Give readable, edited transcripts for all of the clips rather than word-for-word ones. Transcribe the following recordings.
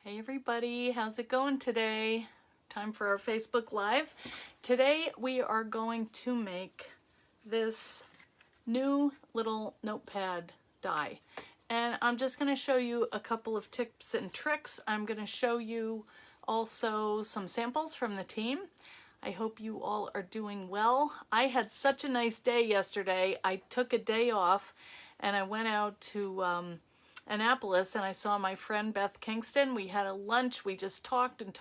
Hey everybody, how's it going today? Time for our Facebook Live. Today we are going to make this new little notepad die. And I'm just going to show you a couple of tips and tricks. I'm going to show you also some samples from the team. I hope you all are doing well. I had such a nice day yesterday. I took a day off and I went out to Annapolis and I saw my friend Beth Kingston. We had a lunch. We just talked and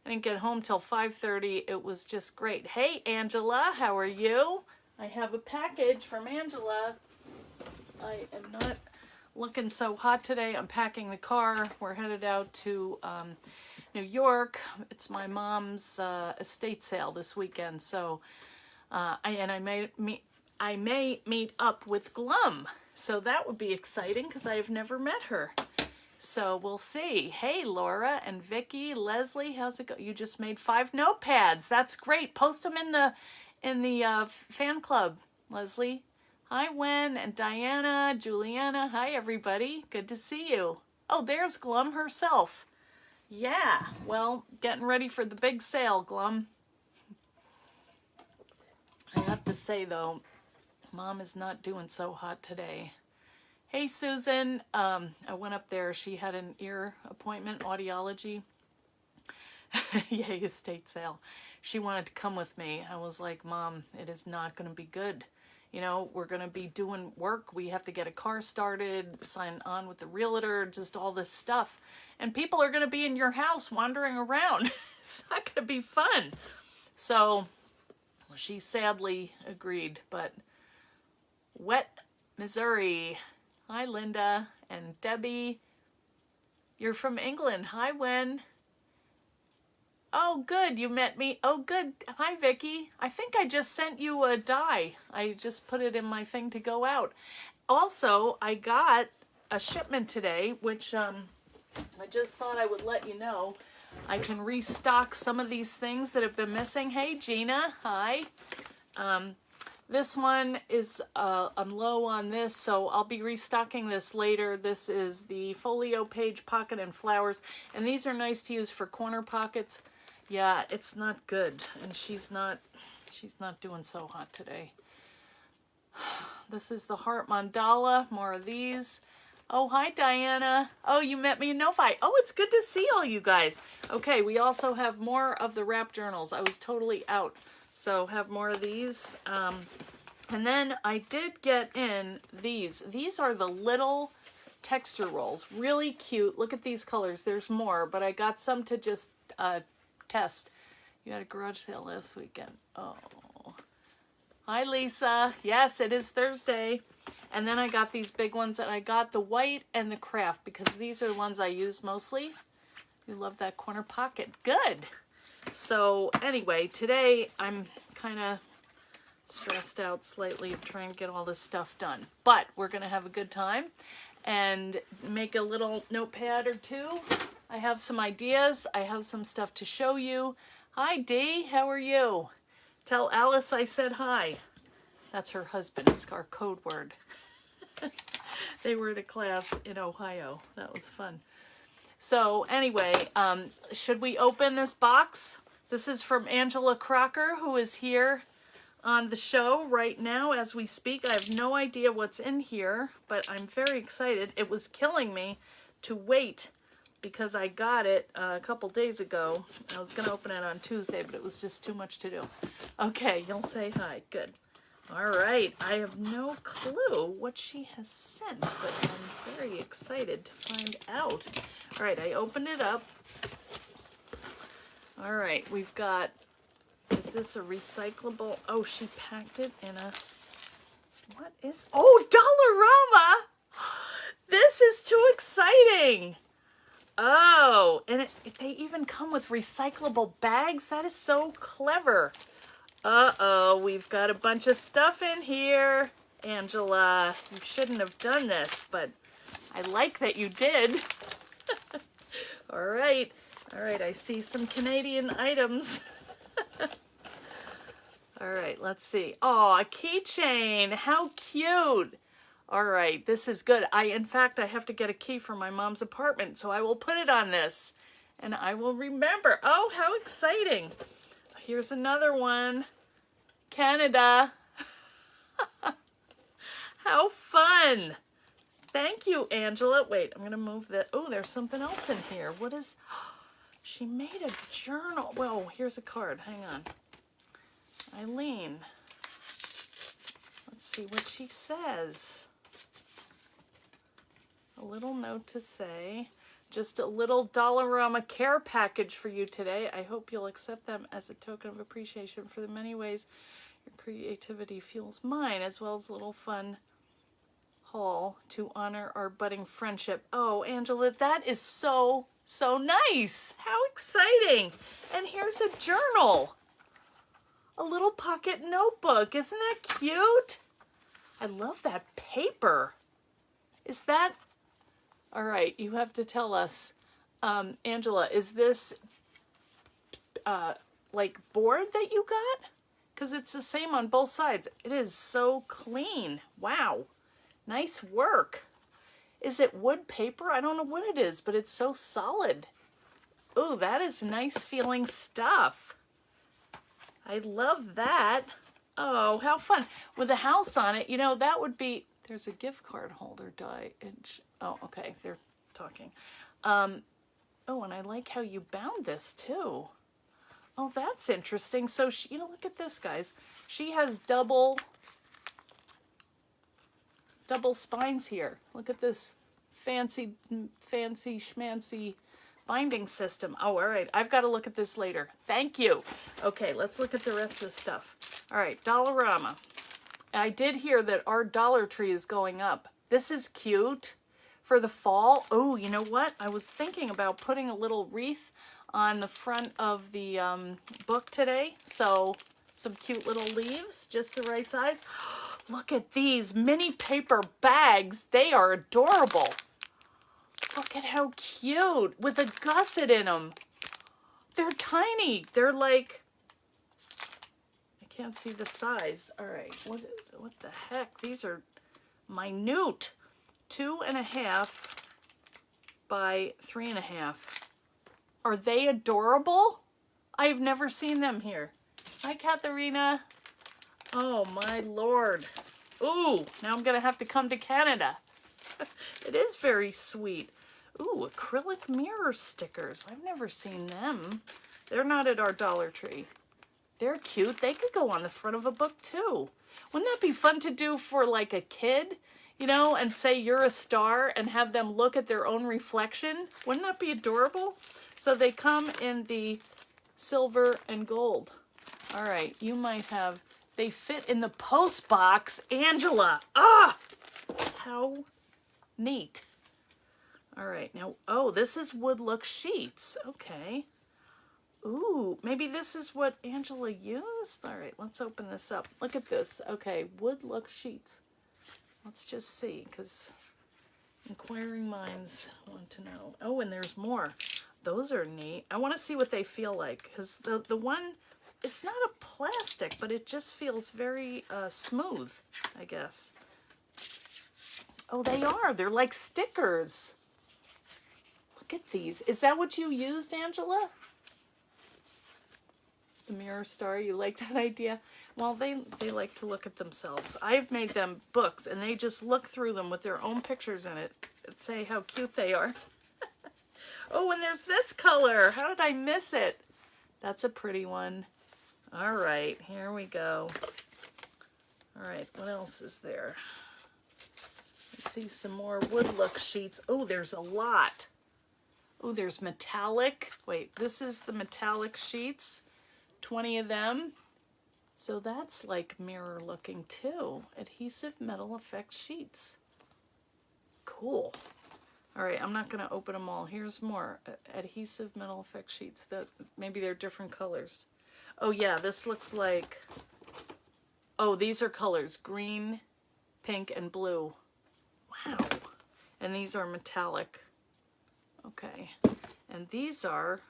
I didn't get home till 5:30. It was just great. Hey Angela, how are you? I have a package from Angela. I am not looking so hot today. I'm packing the car. We're headed out to New York. It's my mom's estate sale this weekend. So I may meet up with Glum. So that would be exciting because I have never met her. So we'll see. Hey, Laura and Vicky, Leslie, how's it go? You just made 5 notepads. That's great. Post them in the fan club, Leslie. Hi, Wen and Diana, Juliana. Hi, everybody. Good to see you. Oh, there's Glum herself. Yeah. Well, getting ready for the big sale, Glum. I have to say though, Mom is not doing so hot today. Hey Susan, I went up there. She had an ear appointment, audiology. Yay, estate sale. She wanted to come with me. I was like, Mom, it is not going to be good. You know, we're going to be doing work. We have to get a car started, sign on with the realtor, just all this stuff. And people are going to be in your house wandering around. It's not going to be fun. So she sadly agreed, but Wet, Missouri. Hi, Linda and Debbie. You're from England. Hi, Wen. Oh, good. You met me. Oh, good. Hi, Vicky. I think I just sent you a die. I just put it in my thing to go out. Also, I got a shipment today, which I just thought I would let you know. I can restock some of these things that have been missing. Hey, Gina. Hi. This one is, I'm low on this, so I'll be restocking this later. This is the folio page pocket and flowers, and these are nice to use for corner pockets. Yeah, it's not good, and she's not doing so hot today. This is the heart mandala, more of these. Oh, hi, Diana. Oh, you met me in Novi. Oh, it's good to see all you guys. Okay, we also have more of the wrap journals. I was totally out. So have more of these. And then I did get in these. These are the little texture rolls. Really cute. Look at these colors. There's more, but I got some to just test. You had a garage sale last weekend. Oh. Hi, Lisa. Yes, it is Thursday. And then I got these big ones, and I got the white and the craft because these are the ones I use mostly. You love that corner pocket. Good. So anyway, today I'm kind of stressed out slightly of trying to get all this stuff done. But we're going to have a good time and make a little notepad or two. I have some ideas. I have some stuff to show you. Hi, Dee. How are you? Tell Alice I said hi. That's her husband. It's our code word. They were at a class in Ohio. That was fun. So anyway, should we open this box? This is from Angela Crocker, who is here on the show right now as we speak. I have no idea what's in here, but I'm very excited. It was killing me to wait because I got it a couple days ago. I was going to open it on Tuesday, but it was just too much to do. Okay, you'll say hi. Good. All right. I have no clue what she has sent, but I'm very excited to find out. All right, I opened it up. All right, we've got, is this a recyclable? Oh, she packed it in a, what is, oh, Dollarama! This is too exciting! Oh, and they even come with recyclable bags? That is so clever. Uh-oh, we've got a bunch of stuff in here. Angela, you shouldn't have done this, but I like that you did. All right, I see some Canadian items. All right, let's see. Oh, a keychain, how cute. All right, this is good. In fact, I have to get a key from my mom's apartment, so I will put it on this. And I will remember. Oh, how exciting. Here's another one. Canada. How fun. Thank you, Angela. Wait, I'm going to move the... Oh, there's something else in here. What is... She made a journal. Whoa, here's a card. Hang on. Eileen. Let's see what she says. A little note to say, just a little Dollarama care package for you today. I hope you'll accept them as a token of appreciation for the many ways your creativity fuels mine, as well as a little fun haul to honor our budding friendship. Oh, Angela, that is so nice. How exciting. And here's a journal. A little pocket notebook. Isn't that cute? I love that paper. Is that... All right, you have to tell us, Angela, is this like board that you got? Because it's the same on both sides. It is so clean. Wow. Nice work. Is it wood paper? I don't know what it is, but it's so solid. Oh, that is nice feeling stuff. I love that. Oh, how fun. With a house on it, you know, that would be... There's a gift card holder die. Oh, okay, they're talking. Oh, and I like how you bound this too. Oh, that's interesting. So, you know, look at this, guys. She has double spines here. Look at this fancy schmancy binding system. Oh, all right. I've got to look at this later. Thank you. Okay, let's look at the rest of the stuff. All right, Dollarama. I did hear that our Dollar Tree is going up. This is cute for the fall. Oh, you know what? I was thinking about putting a little wreath on the front of the book today. So some cute little leaves, just the right size. Look at these mini paper bags. They are adorable. Look at how cute with a gusset in them. They're tiny. They're like... Can't see the size. All right, what the heck? These are minute. 2.5 by 3.5. Are they adorable? I've never seen them here. Hi, Katharina. Oh my Lord. Ooh, now I'm gonna have to come to Canada. It is very sweet. Ooh, acrylic mirror stickers. I've never seen them. They're not at our Dollar Tree. They're cute. They could go on the front of a book too. Wouldn't that be fun to do for like a kid, you know, and say you're a star and have them look at their own reflection? Wouldn't that be adorable? So they come in the silver and gold. All right, you might have, they fit in the post box. Angela, how neat. All right, now, oh, this is wood look sheets. Okay. Ooh, maybe this is what Angela used? All right, let's open this up. Look at this. Okay, wood look sheets. Let's just see, because inquiring minds want to know. Oh, and there's more. Those are neat. I want to see what they feel like, because the one, it's not a plastic, but it just feels very smooth, I guess. Oh, they are. They're like stickers. Look at these. Is that what you used, Angela? The mirror star, you like that idea? Well, they like to look at themselves. I've made them books, and they just look through them with their own pictures in it and say how cute they are. Oh, and there's this color. How did I miss it? That's a pretty one. All right, here we go. All right, what else is there? Let's see some more wood look sheets. Oh, there's a lot. Oh, there's metallic. Wait, this is the metallic sheets. 20 of them. So that's like mirror looking too. Adhesive metal effect sheets. Cool. All right, I'm not going to open them all. Here's more adhesive metal effect sheets. That maybe they're different colors. Oh yeah, this looks like, oh, these are colors, green, pink, and blue. Wow. And these are metallic. Okay. And these are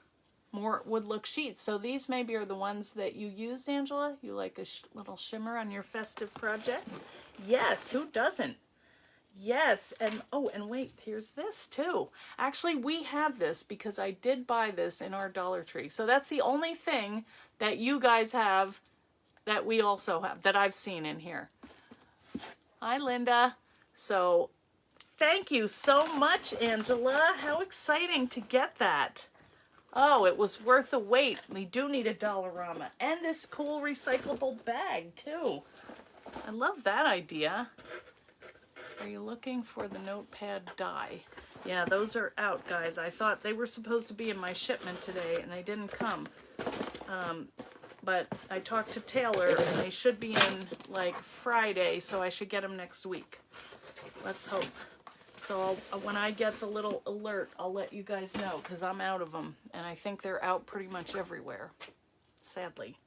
more wood look sheets. So these maybe are the ones that you used, Angela? You like a little shimmer on your festive projects? Yes, who doesn't? Yes, and oh, and wait, here's this too. Actually, we have this because I did buy this in our Dollar Tree. So that's the only thing that you guys have that we also have, that I've seen in here. Hi, Linda. So thank you so much, Angela. How exciting to get that. Oh, it was worth the wait. We do need a Dollarama. And this cool recyclable bag, too. I love that idea. Are you looking for the Notepad Die? Yeah, those are out, guys. I thought they were supposed to be in my shipment today, and they didn't come. But I talked to Taylor, and they should be in, like, Friday, so I should get them next week. Let's hope. So when I get the little alert, I'll let you guys know, because I'm out of them. And I think they're out pretty much everywhere, sadly.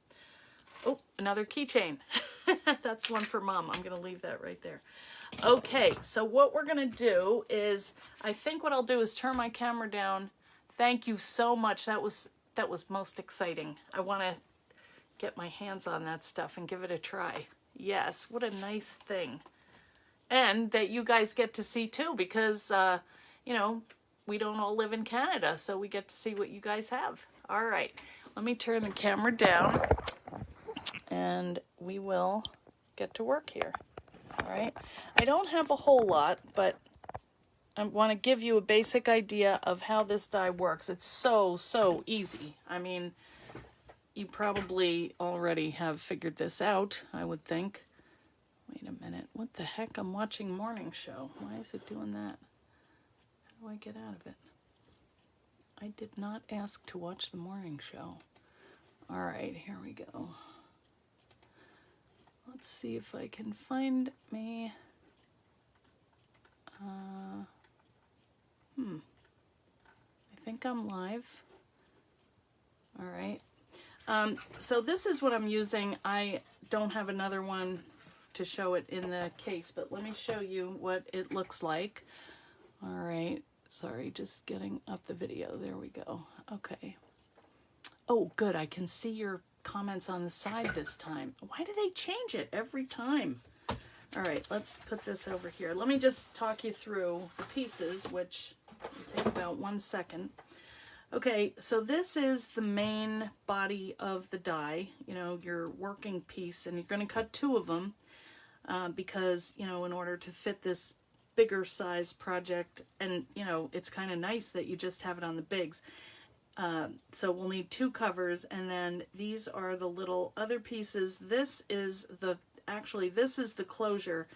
Oh, another keychain. That's one for Mom. I'm going to leave that right there. Okay, so what we're going to do is, I think what I'll do is turn my camera down. Thank you so much. That was most exciting. I want to get my hands on that stuff and give it a try. Yes, what a nice thing. And that you guys get to see too, because, you know, we don't all live in Canada, so we get to see what you guys have. All right, let me turn the camera down, and we will get to work here. All right, I don't have a whole lot, but I want to give you a basic idea of how this die works. It's so easy. I mean, you probably already have figured this out, I would think. Wait a minute, what the heck? I'm watching morning show. Why is it doing that? How do I get out of it? I did not ask to watch the morning show. All right, here we go. Let's see if I can find me. I think I'm live. All right. So this is what I'm using. I don't have another one to show it in the case, but let me show you what it looks like. All right. Sorry, just getting up the video. There we go. Okay. Oh, good. I can see your comments on the side this time. Why do they change it every time? All right, let's put this over here. Let me just talk you through the pieces, which will take about 1 second. Okay, so this is the main body of the die, you know, your working piece, and you're going to cut 2 of them because, you know, in order to fit this bigger size project, and, you know, it's kind of nice that you just have it on the bigs. So we'll need 2 covers, and then these are the little other pieces. This is the closure.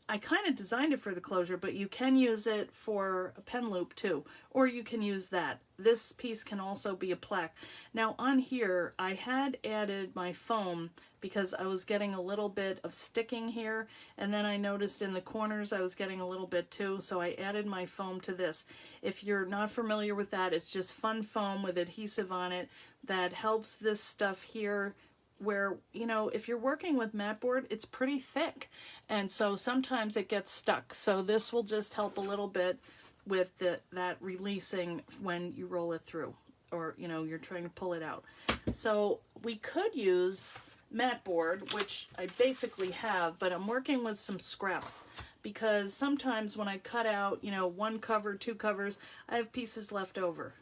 I kind of designed it for the closure, but you can use it for a pen loop too, or you can use that. This piece can also be a plaque. Now on here, I had added my foam because I was getting a little bit of sticking here, and then I noticed in the corners I was getting a little bit too, so I added my foam to this. If you're not familiar with that, it's just fun foam with adhesive on it that helps this stuff here where, you know, if you're working with mat board, it's pretty thick, and so sometimes it gets stuck. So this will just help a little bit with that releasing when you roll it through, or, you know, you're trying to pull it out. So we could use mat board, which I basically have, but I'm working with some scraps because sometimes when I cut out, you know, 1 cover, 2 covers, I have pieces left over.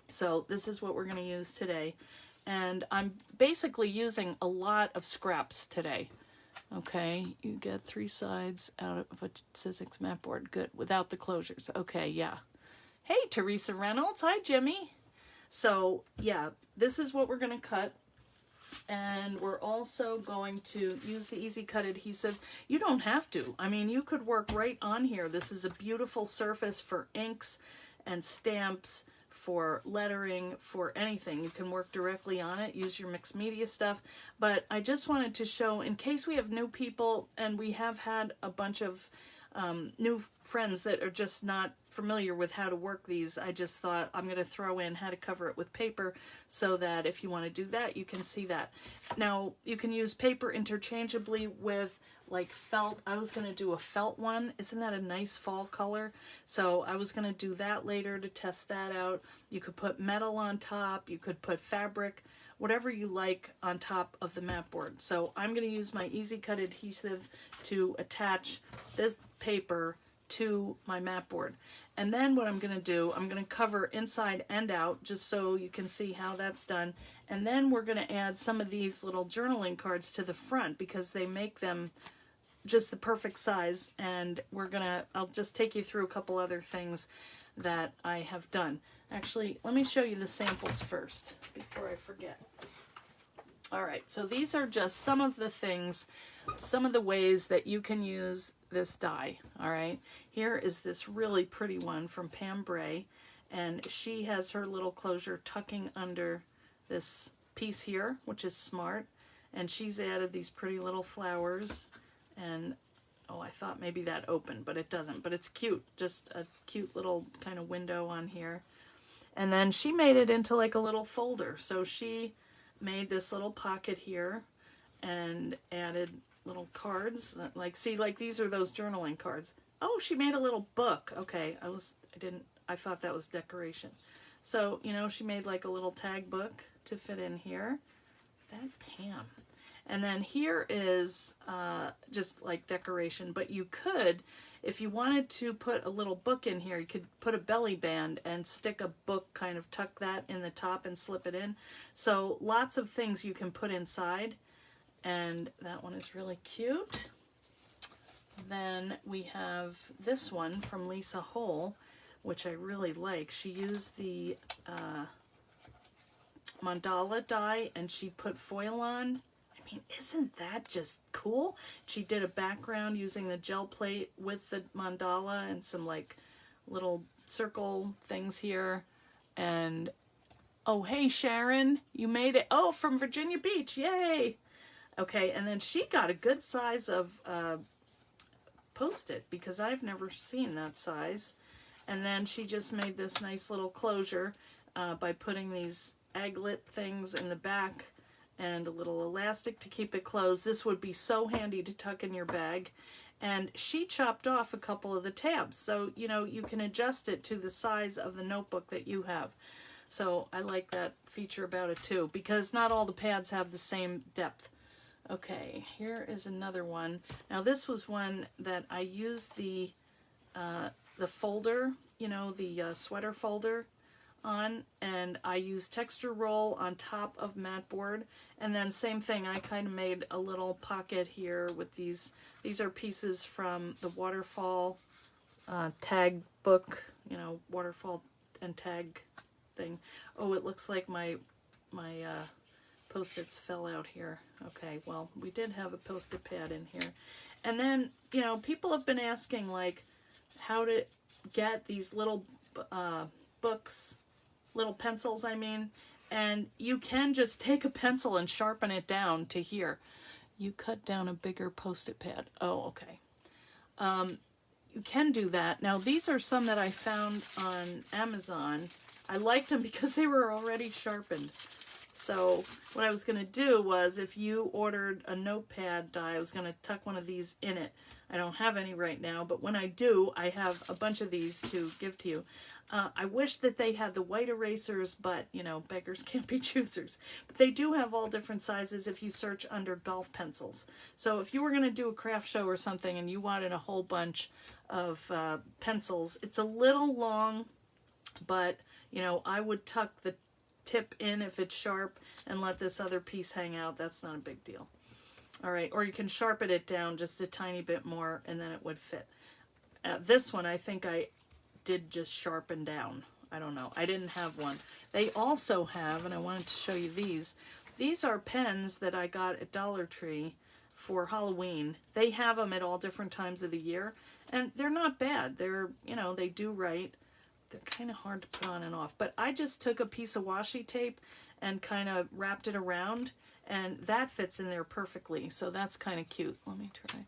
So this is what we're going to use today. And I'm basically using a lot of scraps today. Okay, you get 3 sides out of a Sizzix mat board. Good, without the closures. Okay, yeah. Hey, Teresa Reynolds. Hi, Jimmy. So, yeah, this is what we're going to cut. And we're also going to use the Easy Cut adhesive. You don't have to. I mean, you could work right on here. This is a beautiful surface for inks and stamps, for lettering, for anything. You can work directly on it, use your mixed media stuff. But I just wanted to show, in case we have new people, and we have had a bunch of new friends that are just not familiar with how to work these, I just thought I'm going to throw in how to cover it with paper so that if you want to do that, you can see that. Now, you can use paper interchangeably with like felt. I was going to do a felt one. Isn't that a nice fall color? So I was going to do that later to test that out. You could put metal on top. You could put fabric, whatever you like on top of the mat board. So I'm going to use my Easy Cut adhesive to attach this paper to my mat board. And then what I'm going to do, I'm going to cover inside and out just so you can see how that's done. And then we're going to add some of these little journaling cards to the front because they make them just the perfect size. And I'll just take you through a couple other things that I have done. Actually, let me show you the samples first before I forget. All right, so these are just some of the things, some of the ways that you can use this die, all right? Here is this really pretty one from Pam Bray, and she has her little closure tucking under this piece here, which is smart, and she's added these pretty little flowers, and oh, I thought maybe that opened, but it doesn't, but it's cute, just a cute little kind of window on here. And then she made it into like a little folder, so she made this little pocket here and added little cards. Like, see, like these are those journaling cards. Oh, she made a little book. Okay, I thought that was decoration. So, you know, she made like a little tag book to fit in here. That Pam. And then here is just like decoration, but you could, if you wanted to put a little book in here, you could put a belly band and stick a book, kind of tuck that in the top and slip it in. So lots of things you can put inside, and that one is really cute. Then we have this one from Lisa Hole, which I really like. She used the Mandala die and she put foil on. I mean, isn't that just cool? She did a background using the gel plate with the mandala and some like little circle things here. And oh, hey Sharon, you made it. Oh, from Virginia Beach, yay. Okay, and then she got a good size of Post-it because I've never seen that size. And then she just made this nice little closure by putting these aglet things in the back and a little elastic to keep it closed. This would be so handy to tuck in your bag. And she chopped off a couple of the tabs, so you know you can adjust it to the size of the notebook that you have. So I like that feature about it too, because not all the pads have the same depth. Okay, here is another one. Now this was one that I used the folder, you know, the sweater folder on, and I used texture roll on top of mat board, and then same thing, I kind of made a little pocket here with these are pieces from the waterfall tag book, you know, waterfall and tag thing. Oh, it looks like my Post-its fell out here. Okay, well, we did have a Post-it pad in here. And then, you know, people have been asking like how to get these little books, little pencils, I mean, and you can just take a pencil and sharpen it down to here. You cut down a bigger Post-it pad. Oh, okay. You can do that. Now, these are some that I found on Amazon. I liked them because they were already sharpened. So what I was going to do was, if you ordered a Notepad die, I was going to tuck one of these in it. I don't have any right now, but when I do, I have a bunch of these to give to you. I wish that they had the white erasers, but, you know, beggars can't be choosers. But they do have all different sizes if you search under golf pencils. So if you were going to do a craft show or something and you wanted a whole bunch of pencils, it's a little long, but, you know, I would tuck the tip in if it's sharp and let this other piece hang out. That's not a big deal. All right, or you can sharpen it down just a tiny bit more and then it would fit. This one I think I did just sharpen down. I don't know. I didn't have one. They also have, and I wanted to show you these. These are pens that I got at Dollar Tree for Halloween. They have them at all different times of the year, and they're not bad. They're, you know, they do write. They're kind of hard to put on and off, but I just took a piece of washi tape and kind of wrapped it around, and that fits in there perfectly, so that's kind of cute. Let me try.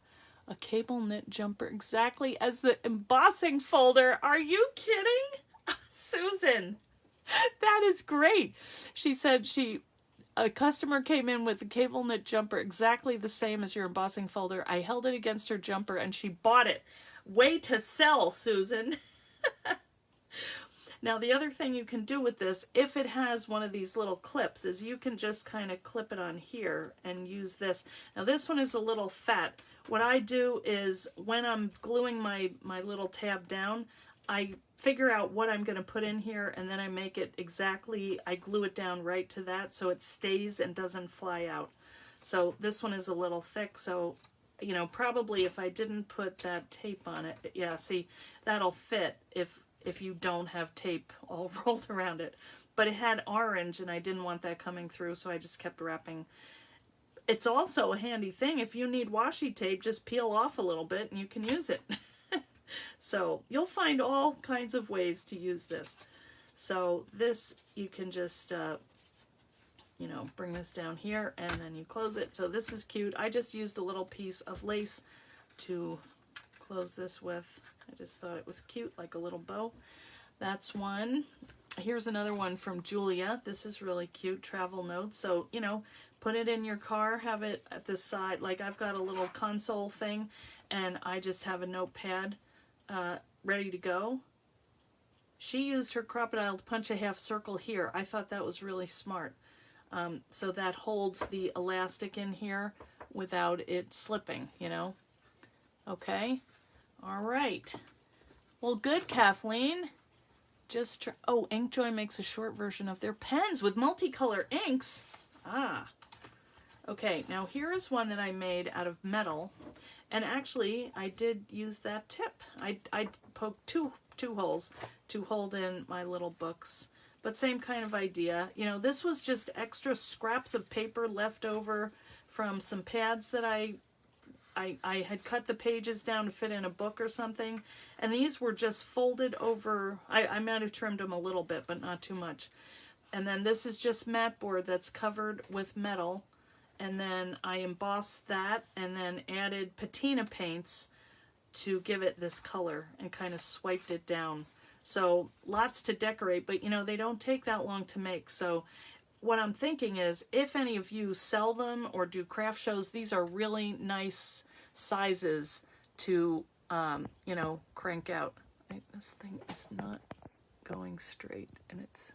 A cable knit jumper, exactly as the embossing folder. Are you kidding? Susan, that is great. She said a customer came in with a cable knit jumper exactly the same as your embossing folder. I held it against her jumper and she bought it. Way to sell, Susan. Now, the other thing you can do with this, if it has one of these little clips, is you can just kind of clip it on here and use this. Now, this one is a little fat. what I do is when I'm gluing my little tab down, I figure out what I'm going to put in here, and then I make it exactly, I glue it down right to that so it stays and doesn't fly out. So this one is a little thick, so, you know, probably if I didn't put that tape on it, yeah, see, that'll fit if you don't have tape all rolled around it. But it had orange, and I didn't want that coming through, so I just kept wrapping. It's also a handy thing. If you need washi tape, just peel off a little bit, and you can use it. So you'll find all kinds of ways to use this. So this, you can just, you know, bring this down here, and then you close it. So this is cute. I just used a little piece of lace to close this with. I just thought it was cute, like a little bow. That's one. Here's another one from Julia. This is really cute, travel notes. So, you know, put it in your car, have it at the side. Like I've got a little console thing, and I just have a notepad ready to go. She used her crocodile to punch a half circle here. I thought that was really smart. So that holds the elastic in here without it slipping, you know. Okay. All right. Well, good, Kathleen. Just oh, Inkjoy makes a short version of their pens with multicolor inks. Ah. Okay, now here is one that I made out of metal. And actually, I did use that tip. I poked two holes to hold in my little books. But same kind of idea. You know, this was just extra scraps of paper left over from some pads that I had cut the pages down to fit in a book or something. And these were just folded over. I might have trimmed them a little bit, but not too much. And then this is just mat board that's covered with metal. And then I embossed that and then added patina paints to give it this color and kind of swiped it down. So lots to decorate, but you know, they don't take that long to make. So what I'm thinking is if any of you sell them or do craft shows, these are really nice sizes to, you know, crank out. This thing is not going straight and it's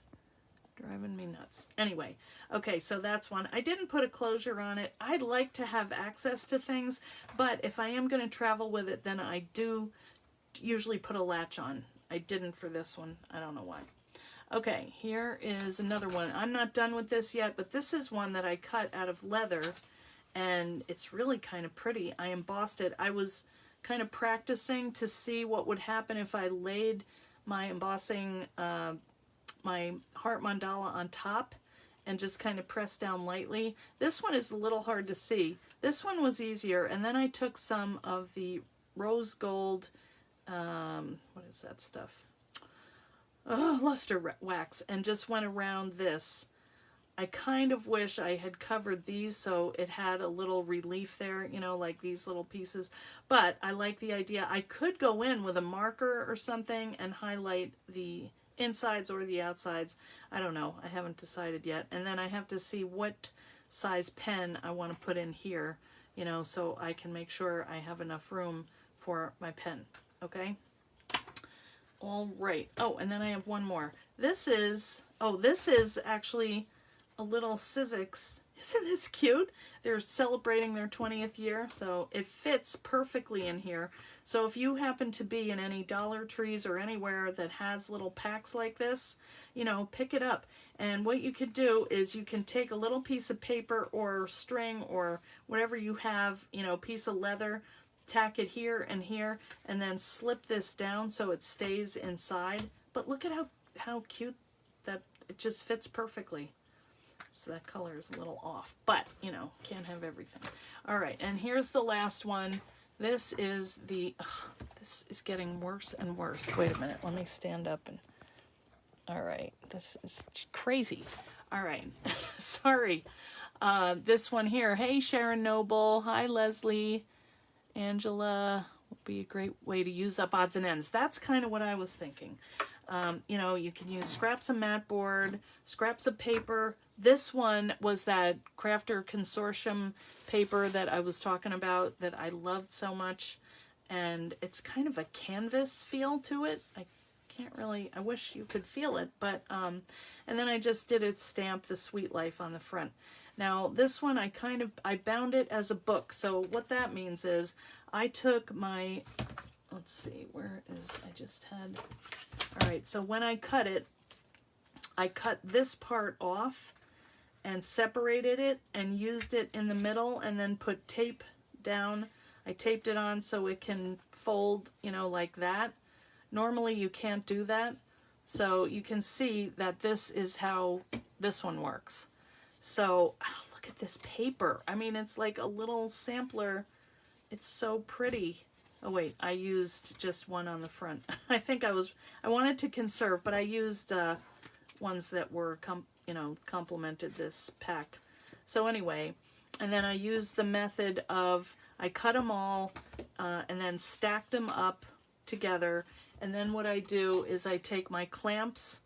driving me nuts. Anyway, okay, so that's one. I didn't put a closure on it. I'd like to have access to things, but if I am going to travel with it, then I do usually put a latch on. I didn't for this one. I don't know why. Okay, here is another one. I'm not done with this yet, but this is one that I cut out of leather, and it's really kind of pretty. I embossed it. I was kind of practicing to see what would happen if I laid my embossing my heart mandala on top and just kind of press down lightly. This one is a little hard to see. This one was easier, and then I took some of the rose gold, what is that stuff? Oh, luster wax, and just went around this. I kind of wish I had covered these so it had a little relief there, you know, like these little pieces. But I like the idea. I could go in with a marker or something and highlight the insides or the outsides. I don't know. I haven't decided yet. And then I have to see what size pen I want to put in here, you know, so I can make sure I have enough room for my pen. Okay? All right. Oh, and then I have one more. This is actually a little Sizzix. Isn't this cute? They're celebrating their 20th year, so it fits perfectly in here. So if you happen to be in any Dollar Trees or anywhere that has little packs like this, you know, pick it up. And what you could do is you can take a little piece of paper or string or whatever you have, you know, piece of leather, tack it here, and then slip this down so it stays inside. But look at how cute that, it just fits perfectly. So that color is a little off, but, you know, can't have everything. All right, and here's the last one. This is the, this is getting worse and worse. Wait a minute, let me stand up and, all right, this is crazy. All right, sorry. This one here, hey Sharon Noble, hi Leslie, Angela, will be a great way to use up odds and ends. That's kind of what I was thinking. You know, you can use scraps of mat board, scraps of paper. This one was that Crafter Consortium paper that I was talking about that I loved so much. And it's kind of a canvas feel to it. I can't really, I wish you could feel it. But, and then I just did it stamp the Sweet Life on the front. Now this one I bound it as a book. So what that means is I took my, let's see, where is, I just had, all right, so when I cut it, I cut this part off and separated it and used it in the middle and then put tape down. I taped it on so it can fold, you know, like that. Normally you can't do that. So you can see that this is how this one works. So oh, look at this paper. I mean, it's like a little sampler. It's so pretty. Oh wait, I used just one on the front. I think I wanted to conserve, but I used ones that were, you know, complemented this pack. So anyway, and then I used the method of, I cut them all and then stacked them up together. And then what I do is I take my clamps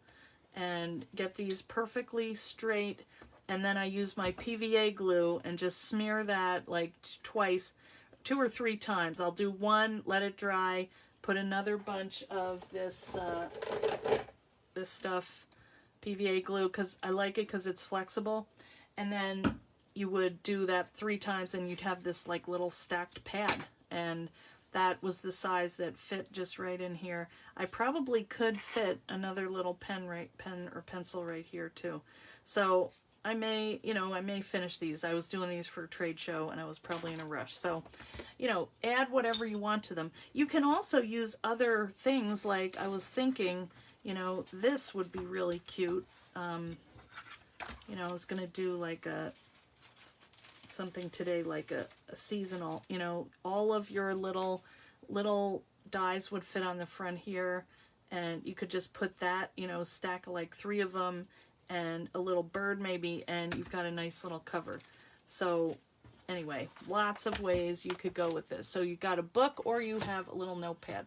and get these perfectly straight, and then I use my PVA glue and just smear that like twice, 2 or 3 times. I'll do one, let it dry, put another bunch of this this stuff, PVA glue, because I like it because it's flexible, and then you would do that 3 times and you'd have this like little stacked pad, and that was the size that fit just right in here. I probably could fit another little pen or pencil right here too. So I may, you know, I may finish these. I was doing these for a trade show and I was probably in a rush. So, you know, add whatever you want to them. You can also use other things, like I was thinking, you know, this would be really cute. You know, I was gonna do like something today, like a seasonal, you know, all of your little dies would fit on the front here, and you could just put that, you know, stack like 3 of them and a little bird maybe, and you've got a nice little cover. So anyway, lots of ways you could go with this. So you got a book or you have a little notepad.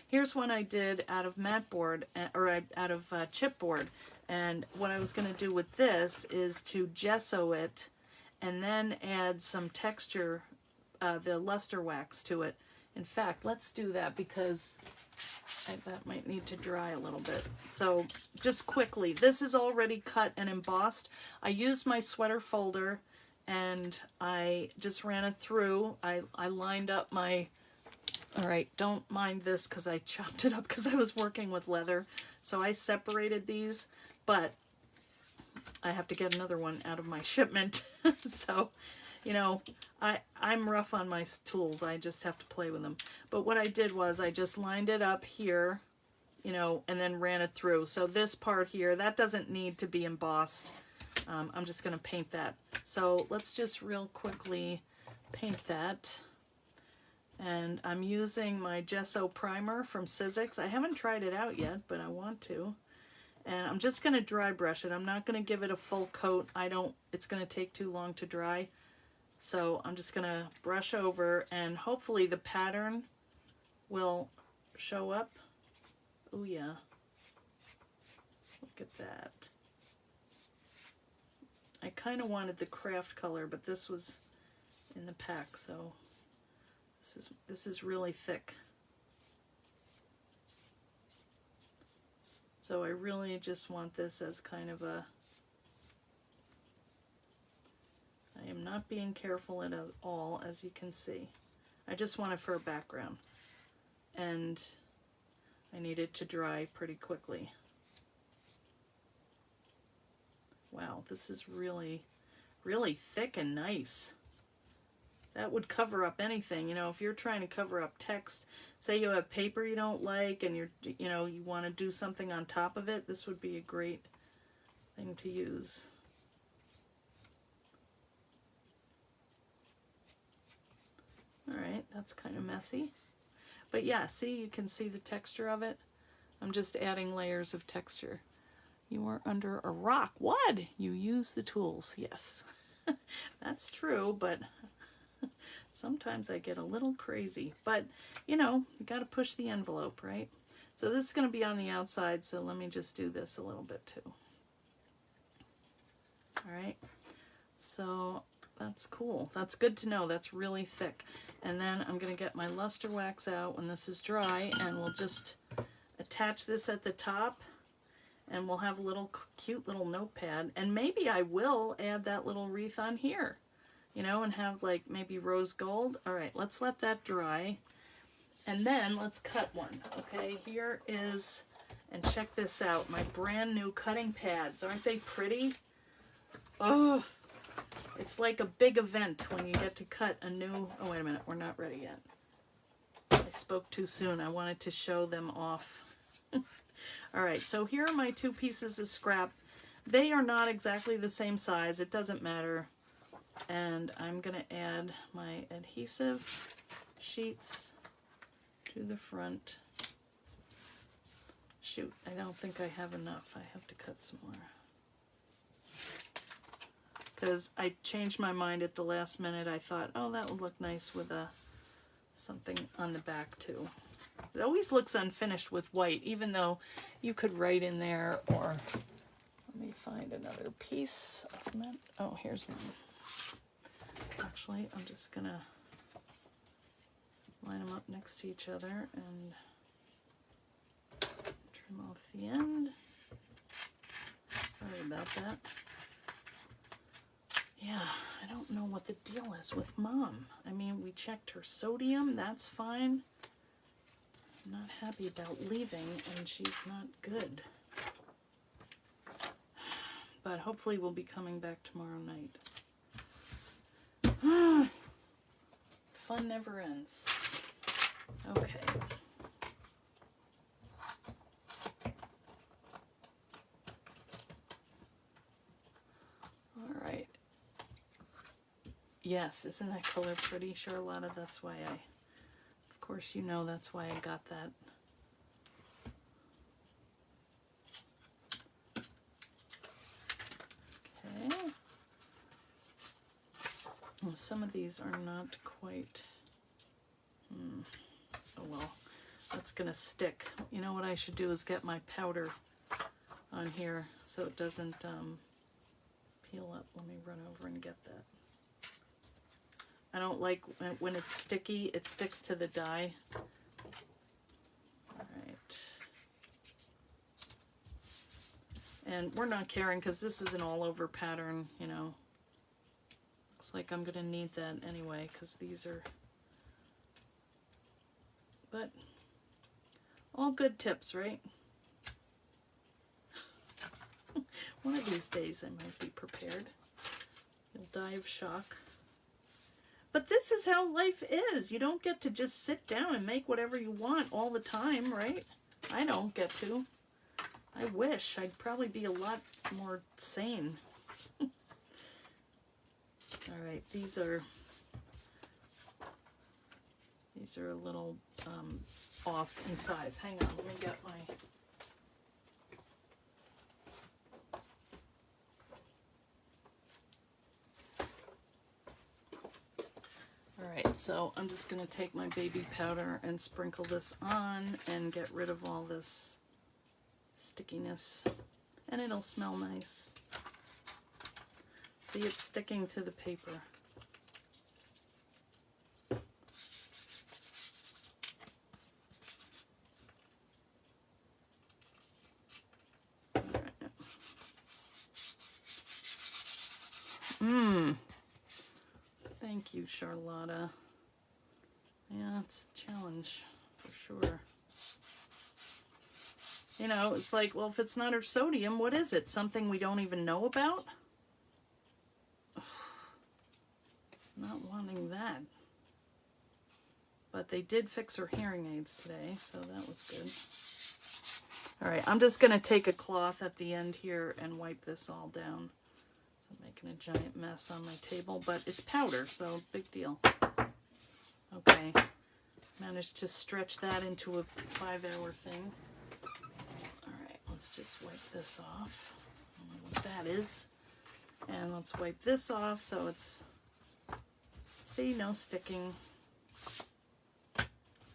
Here's one I did out of mat board, or out of chipboard, and what I was going to do with this is to gesso it and then add some texture, the luster wax to it. In fact, let's do that because that might need to dry a little bit. So just quickly, this is already cut and embossed. I used my sweater folder and I just ran it through. I lined up my, all right, don't mind this because I chopped it up because I was working with leather. So I separated these, but I have to get another one out of my shipment. So, you know, I'm rough on my tools. I just have to play with them. But what I did was I just lined it up here, you know, and then ran it through. So this part here, that doesn't need to be embossed. I'm just going to paint that. So let's just real quickly paint that. And I'm using my gesso primer from Sizzix. I haven't tried it out yet, but I want to. And I'm just going to dry brush it. I'm not going to give it a full coat. It's going to take too long to dry. So I'm just going to brush over, and hopefully the pattern will show up. Oh yeah. Look at that. I kind of wanted the craft color, but this was in the pack, so this is really thick. So I really just want this as kind of a, I am not being careful at all, as you can see. I just want it for a background. And I need it to dry pretty quickly. Wow, this is really, really thick and nice. That would cover up anything, you know, if you're trying to cover up text. Say you have paper you don't like and you want to do something on top of it, this would be a great thing to use. All right, that's kind of messy. But yeah, see, you can see the texture of it. I'm just adding layers of texture. You are under a rock. What? You use the tools. Yes, that's true, but sometimes I get a little crazy. But, you know, you got to push the envelope, right? So this is going to be on the outside, so let me just do this a little bit too. All right, so that's cool. That's good to know. That's really thick. And then I'm going to get my luster wax out when this is dry, and we'll just attach this at the top. And we'll have a little cute little notepad. And maybe I will add that little wreath on here, you know, and have like maybe rose gold. All right, let's let that dry. And then let's cut one. Okay, here is, and check this out, my brand new cutting pads. Aren't they pretty? Oh, it's like a big event when you get to cut a new, oh wait a minute, we're not ready yet. I spoke too soon. I wanted to show them off. All right, so here are my 2 pieces of scrap. They are not exactly the same size. It doesn't matter. And I'm going to add my adhesive sheets to the front. Shoot, I don't think I have enough. I have to cut some more. Because I changed my mind at the last minute. I thought, oh, that would look nice with something on the back too. It always looks unfinished with white, even though you could write in there, or let me find another piece of that. Oh, here's one. Actually, I'm just gonna line them up next to each other and trim off the end. Sorry about that. Yeah, I don't know what the deal is with Mom. I mean, we checked her sodium, that's fine. I'm not happy about leaving, and she's not good. But hopefully we'll be coming back tomorrow night. Fun never ends. Okay. All right. Yes, isn't that color pretty, Charlotta? That's why of course you know that's why I got that. Okay. Well, some of these are not quite, oh well, that's gonna stick. You know what I should do is get my powder on here so it doesn't peel up. Let me run over and get that. I don't like when it's sticky, it sticks to the die. All right. And we're not caring because this is an all over pattern, you know. Looks like I'm gonna need that anyway because these are, but all good tips, right? One of these days I might be prepared. You'll die of shock. But this is how life is. You don't get to just sit down and make whatever you want all the time, right? I don't get to. I wish. I'd probably be a lot more sane. All right, these are a little off in size. Hang on, let me get my... All right, so I'm just gonna take my baby powder and sprinkle this on and get rid of all this stickiness, and it'll smell nice. See, it's sticking to the paper. Thank you, Charlotta. Yeah, it's a challenge for sure. You know, it's like, well, if it's not her sodium, what is it? Something we don't even know about? Not wanting that. But they did fix her hearing aids today, so that was good. All right, I'm just going to take a cloth at the end here and wipe this all down. So I'm making a giant mess on my table, but it's powder, so big deal. Okay, managed to stretch that into a 5-hour thing. All right, let's just wipe this off. I don't know what that is. And let's wipe this off so it's, see, no sticking.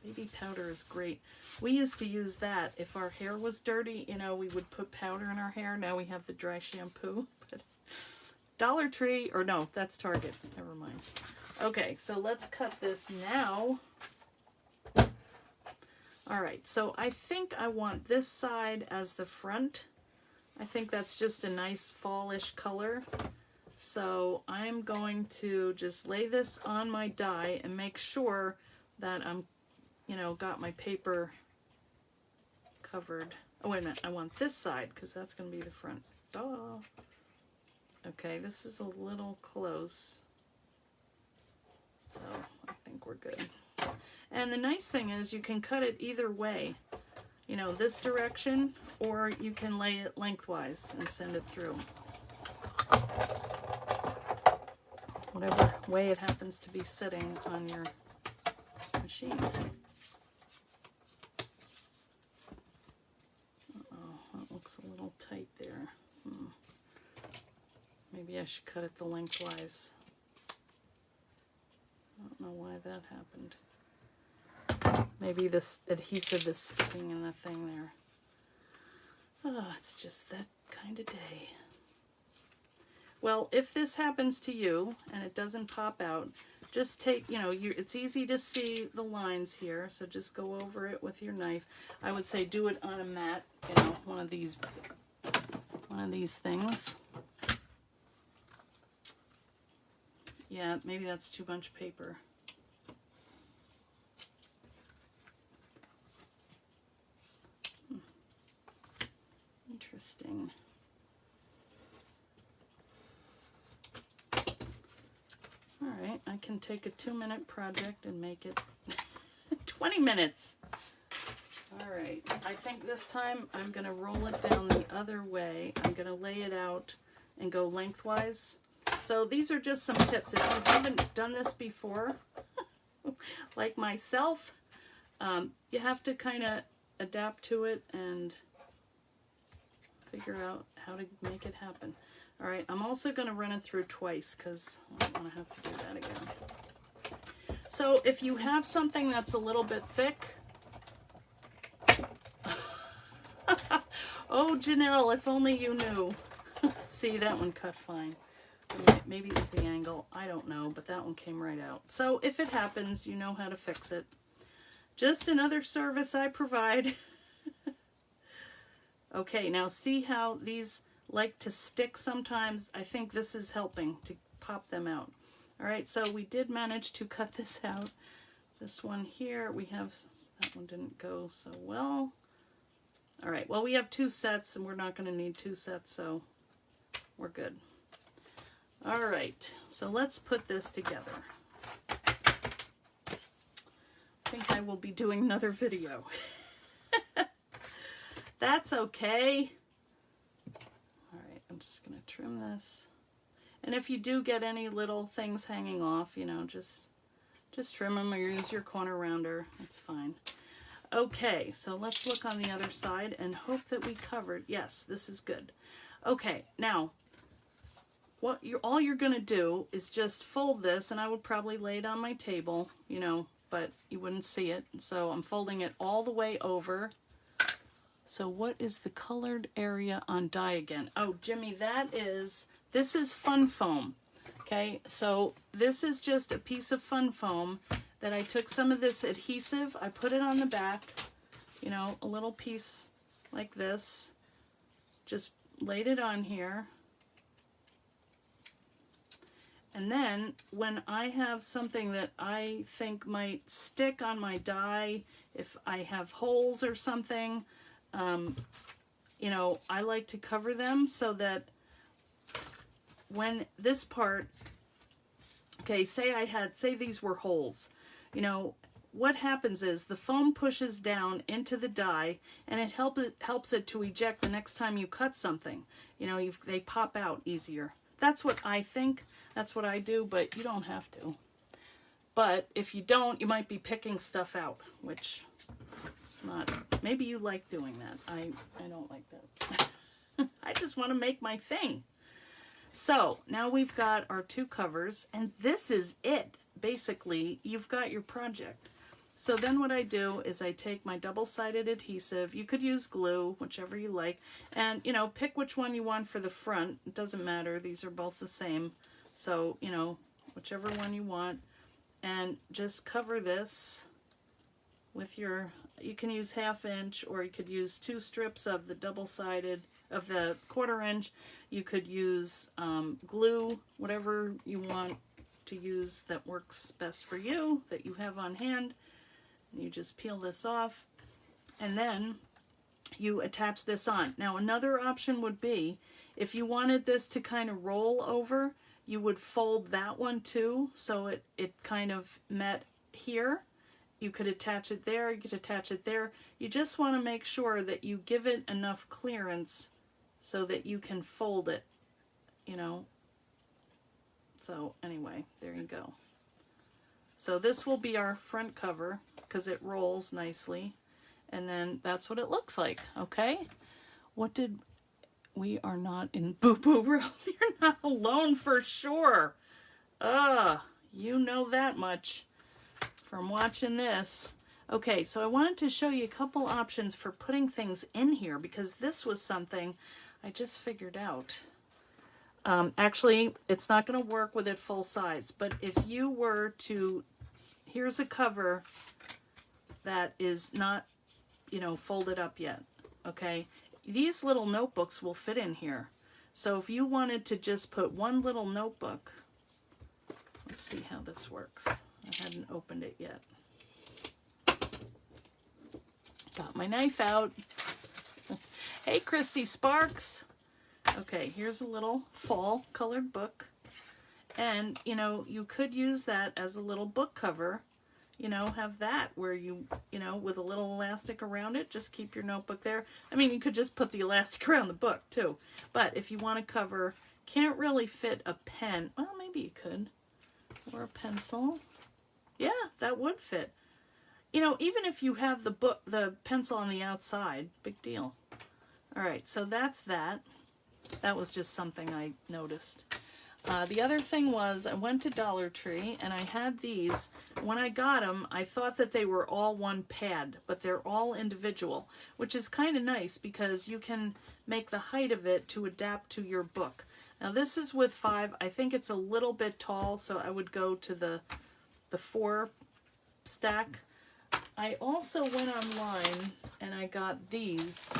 Baby powder is great. We used to use that. If our hair was dirty, you know, we would put powder in our hair. Now we have the dry shampoo. But Dollar Tree, or no, that's Target. Never mind. Okay, so let's cut this now. All right, so I think I want this side as the front. I think that's just a nice fallish color. So I'm going to just lay this on my die and make sure that I'm, you know, got my paper covered. Oh, wait a minute, I want this side because that's going to be the front. Duh. Okay, this is a little close. So I think we're good. And the nice thing is you can cut it either way. You know, this direction, or you can lay it lengthwise and send it through. Whatever way it happens to be sitting on your machine. Uh-oh, that looks a little tight there. Maybe I should cut it the lengthwise. I don't know why that happened. Maybe this adhesive is sticking in the thing there. Oh, it's just that kind of day. Well, if this happens to you and it doesn't pop out, just take, you know, it's easy to see the lines here, so just go over it with your knife. I would say do it on a mat, you know, one of these things. Yeah, maybe that's too much paper. Interesting. All right, I can take a 2-minute project and make it 20 minutes. All right, I think this time I'm going to roll it down the other way. I'm going to lay it out and go lengthwise. So these are just some tips. If you haven't done this before, like myself, you have to kind of adapt to it and figure out how to make it happen. All right, I'm also going to run it through twice because I don't want to have to do that again. So if you have something that's a little bit thick, oh, Janelle, if only you knew. See, that one cut fine. Maybe it's the angle, I don't know, but that one came right out. So if it happens, you know how to fix it. Just another service I provide. Okay, now see how these like to stick sometimes? I think this is helping to pop them out. All right, so we did manage to cut this out. This one here, we have, that one didn't go so well. All right, well, we have 2 sets and we're not going to need 2 sets, so we're good. All right, so let's put this together. I think I will be doing another video. That's okay. All right, I'm just going to trim this. And if you do get any little things hanging off, you know, just trim them or use your corner rounder. It's fine. Okay, so let's look on the other side and hope that we covered. Yes, this is good. Okay, now, all you're going to do is just fold this, and I would probably lay it on my table, you know, but you wouldn't see it. So I'm folding it all the way over. So what is the colored area on die again? Oh, Jimmy, this is fun foam. Okay, so this is just a piece of fun foam that I took some of this adhesive, I put it on the back, you know, a little piece like this, just laid it on here. And then when I have something that I think might stick on my die, if I have holes or something, you know, I like to cover them so that when this part, okay, say these were holes, you know, what happens is the foam pushes down into the die and it helps it to eject the next time you cut something. You know, they pop out easier. That's what I think. That's what I do, but you don't have to. But if you don't, you might be picking stuff out, which it's not. Maybe you like doing that. I don't like that. I just want to make my thing. So now we've got our 2 covers, and this is it. Basically, you've got your project. So then what I do is I take my double-sided adhesive. You could use glue, whichever you like, and, you know, pick which one you want for the front. It doesn't matter. These are both the same. So, you know, whichever one you want, and just cover this with your, you can use 1/2 inch, or you could use 2 strips of the double-sided of the 1/4 inch. You could use glue, whatever you want to use that works best for you, that you have on hand. And you just peel this off, and then you attach this on. Now another option would be, if you wanted this to kind of roll over, you would fold that one too, so it kind of met here. You could attach it there, you could attach it there. You just want to make sure that you give it enough clearance so that you can fold it, you know. So anyway, there you go. So this will be our front cover because it rolls nicely. And then that's what it looks like, okay? We are not in boo-boo room. You're not alone for sure. You know that much from watching this. Okay, so I wanted to show you a couple options for putting things in here because this was something I just figured out. Actually, it's not going to work with it full size, but if you were to, here's a cover that is not, you know, folded up yet, okay? These little notebooks will fit in here. So if you wanted to just put one little notebook, let's see how this works. I hadn't opened it yet. Got my knife out. Hey, Christy Sparks. Okay, here's a little fall colored book. And, you know, you could use that as a little book cover. You know, have that where you know, with a little elastic around it, just keep your notebook there. I mean, you could just put the elastic around the book too. But if you want to cover, can't really fit a pen. Well, maybe you could. Or a pencil. Yeah, that would fit. You know, even if you have the pencil on the outside, big deal. All right, so that's that. That was just something I noticed. The other thing was I went to Dollar Tree and I had these. When I got them, I thought that they were all one pad, but they're all individual, which is kind of nice because you can make the height of it to adapt to your book. Now this is with 5. I think it's a little bit tall, so I would go to the 4 stack. I also went online and I got these,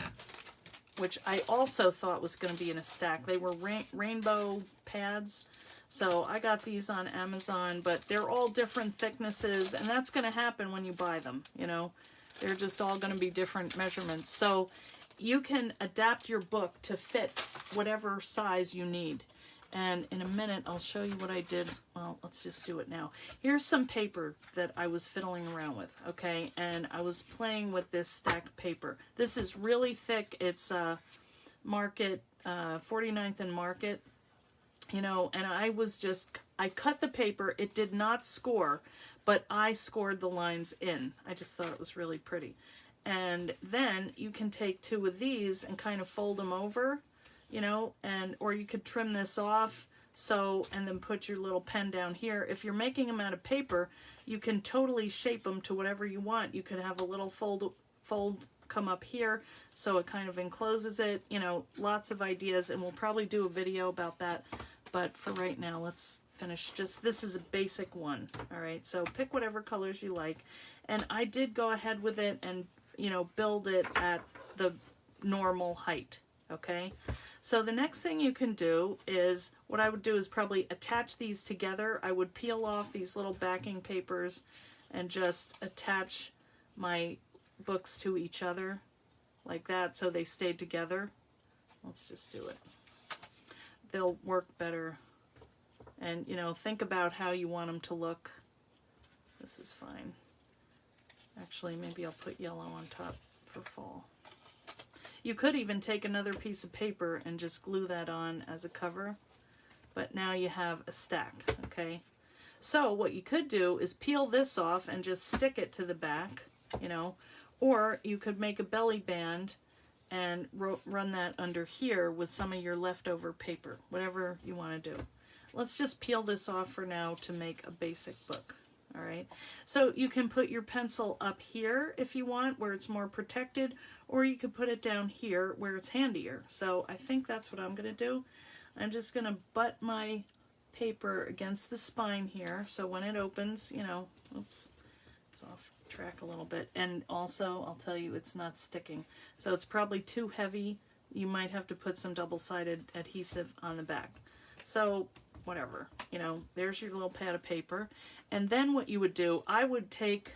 which I also thought was going to be in a stack. They were rainbow pads. So I got these on Amazon, but they're all different thicknesses, and that's going to happen when you buy them, you know. They're just all going to be different measurements. So you can adapt your book to fit whatever size you need. And in a minute, I'll show you what I did. Well, let's just do it now. Here's some paper that I was fiddling around with, okay? And I was playing with this stacked paper. This is really thick. It's Market, 49th and Market, you know, and I cut the paper. It did not score, but I scored the lines in. I just thought it was really pretty. And then you can take 2 of these and kind of fold them over, you know, or you could trim this off, and then put your little pen down here. If you're making them out of paper, you can totally shape them to whatever you want. You could have a little fold come up here, so it kind of encloses it, you know, lots of ideas, and we'll probably do a video about that. But for right now, let's finish. This is a basic one, all right? So pick whatever colors you like. And I did go ahead with it and, you know, build it at the normal height, okay? So the next thing you can do is, what I would do is probably attach these together. I would peel off these little backing papers and just attach my books to each other like that so they stayed together. Let's just do it. They'll work better. And, you know, think about how you want them to look. This is fine. Actually, maybe I'll put yellow on top for fall. You could even take another piece of paper and just glue that on as a cover. But now you have a stack, okay? So what you could do is peel this off and just stick it to the back, you know, or you could make a belly band and run that under here with some of your leftover paper, whatever you want to do. Let's just peel this off for now to make a basic book, all right? So you can put your pencil up here if you want, where it's more protected, or you could put it down here where it's handier. So I think that's what I'm going to do. I'm just going to butt my paper against the spine here, so when it opens, you know, oops, it's off track a little bit. And also, I'll tell you, it's not sticking. So it's probably too heavy you might have to put some double-sided adhesive on the back. So whatever, you know, there's your little pad of paper. And then what you would do, I would take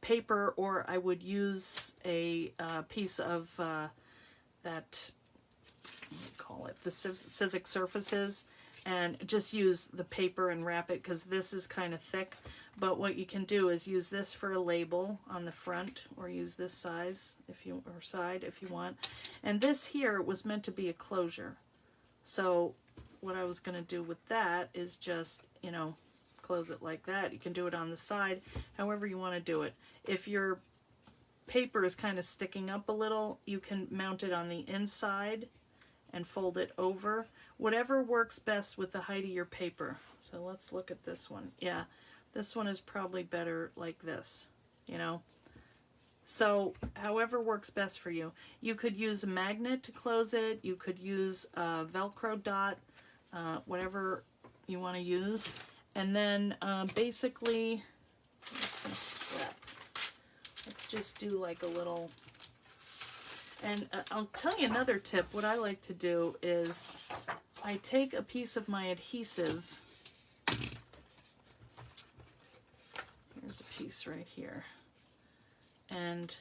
paper, or I would use a piece of that, what do you call it, the Sizzix surfaces, and just use the paper and wrap it, because this is kind of thick. But what you can do is use this for a label on the front, or use this size if you, or side if you want. And this here was meant to be a closure. So what I was going to do with that is just, you know, close it like that. You can do it on the side, however you want to do it. If your paper is kind of sticking up a little, you can mount it on the inside and fold it over. Whatever works best with the height of your paper. So let's look at this one. Yeah, this one is probably better like this, you know. So however works best for you. You could use a magnet to close it. You could use a Velcro dot, whatever you want to use. And then basically, here's some scrap. Let's just do like a little, and I'll tell you another tip. What I like to do is I take a piece of my adhesive. Here's a piece right here. And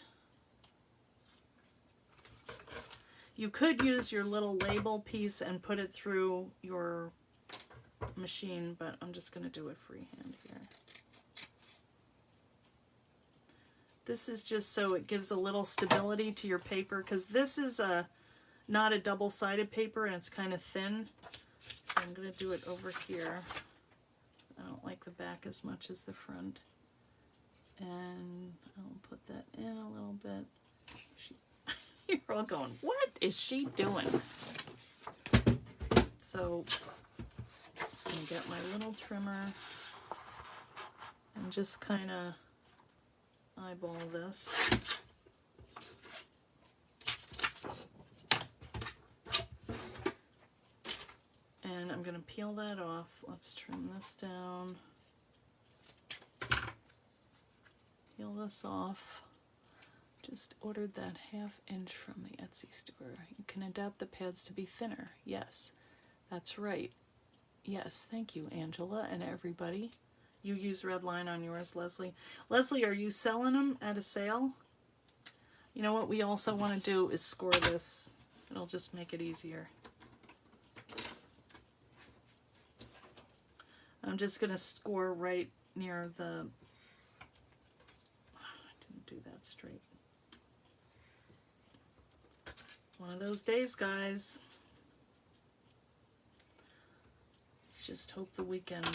you could use your little label piece and put it through your machine, but I'm just going to do it freehand here. This is just so it gives a little stability to your paper, because this is not a double-sided paper and it's kind of thin. So I'm going to do it over here. I don't like the back as much as the front. And I'll put that in a little bit. You're all going, what is she doing? So just going to get my little trimmer and just kind of eyeball this. And I'm going to peel that off. Let's trim this down. Peel this off. Just ordered that 1/2 inch from the Etsy store. You can adapt the pads to be thinner. Yes, that's right. Yes, thank you, Angela and everybody. You use red line on yours, Leslie. Leslie, are you selling them at a sale? You know what we also want to do is score this. It'll just make it easier. I'm just going to score right near the... I didn't do that straight. One of those days, guys. Let's just hope the weekend